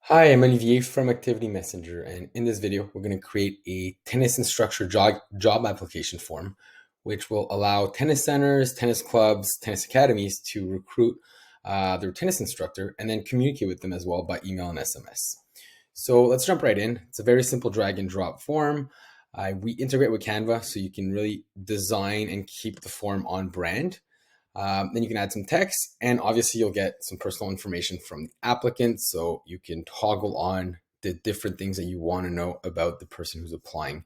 Hi, I'm Olivier from Activity Messenger, and in this video, we're going to create a tennis instructor job application form, which will allow tennis centers, tennis clubs, tennis academies to recruit their tennis instructor and then communicate with them as well by email and SMS. So let's jump right in. It's a very simple drag and drop form. We integrate with Canva so you can really design and keep the form on brand. Then you can add some text, and obviously you'll get some personal information from the applicant, so you can toggle on the different things that you want to know about the person who's applying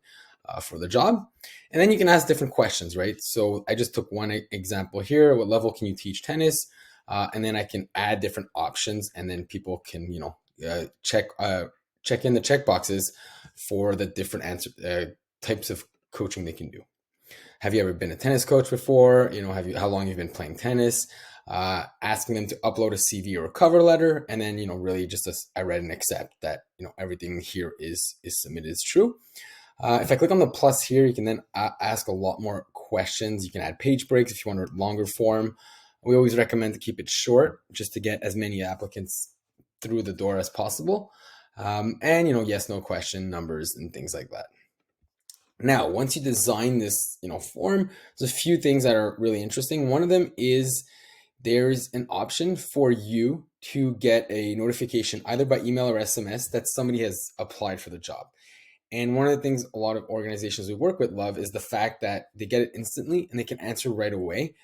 for the job. And then you can ask different questions, right? So I just took one example here. What level can you teach tennis? And then I can add different options, and then people can, check in the check boxes for the different types of coaching they can do. Have you ever been a tennis coach before? How long you've been playing tennis? Asking them to upload a CV or a cover letter, and then really just as I read and accept that everything here is submitted is true. If I click on the plus here, you can then ask a lot more questions. You can add page breaks if you want a longer form. We always recommend to keep it short, just to get as many applicants through the door as possible. And yes, no question, numbers, and things like that. Now, once you design this, form, there's a few things that are really interesting. One of them is there's an option for you to get a notification either by email or SMS that somebody has applied for the job. And one of the things a lot of organizations we work with love is the fact that they get it instantly and they can answer right away.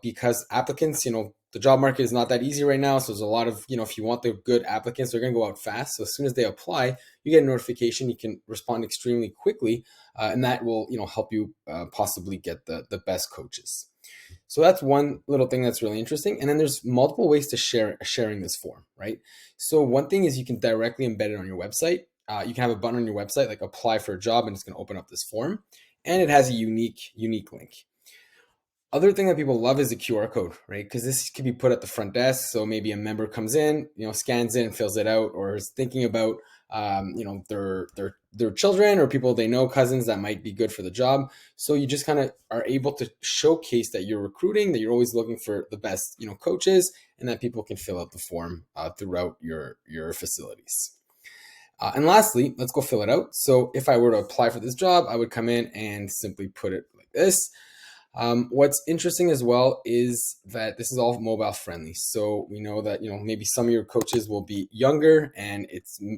Because applicants, the job market is not that easy right now. So there's a lot of, if you want the good applicants, they're going to go out fast. So as soon as they apply, you get a notification. You can respond extremely quickly, and that will, help you possibly get the best coaches. So that's one little thing that's really interesting. And then there's multiple ways to sharing this form, right? So one thing is you can directly embed it on your website. You can have a button on your website, like apply for a job, and it's going to open up this form. And it has a unique link. Other thing that people love is the QR code, right? Because this could be put at the front desk. So maybe a member comes in, scans in, fills it out, or is thinking about, their children or people they know, cousins that might be good for the job. So you just kind of are able to showcase that you're recruiting, that you're always looking for the best, coaches, and that people can fill out the form throughout your facilities. And lastly, let's go fill it out. So if I were to apply for this job, I would come in and simply put it like this. What's interesting as well is that this is all mobile friendly. So we know that, maybe some of your coaches will be younger, and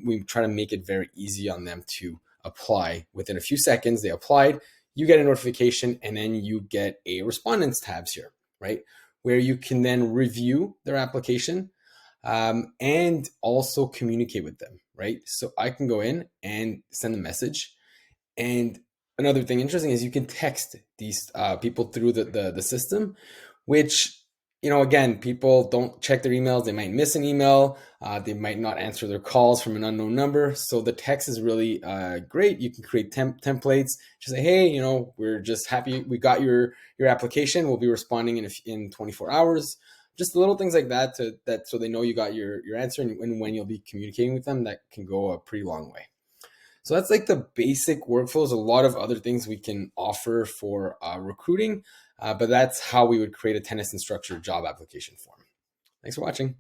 we try to make it very easy on them to apply. Within a few seconds, they applied, you get a notification, and then you get a respondents tabs here, right? Where you can then review their application, and also communicate with them, right? So I can go in and send a message. And another thing interesting is you can text these people through the system, which, again, people don't check their emails. They might miss an email. They might not answer their calls from an unknown number. So the text is really great. You can create templates. Just say, hey, we're just happy we got your application. We'll be responding in 24 hours. Just little things like that so they know you got your answer, and when you'll be communicating with them, that can go a pretty long way. So that's like the basic workflows. A lot of other things we can offer for recruiting, but that's how we would create a tennis instructor job application form. Thanks for watching.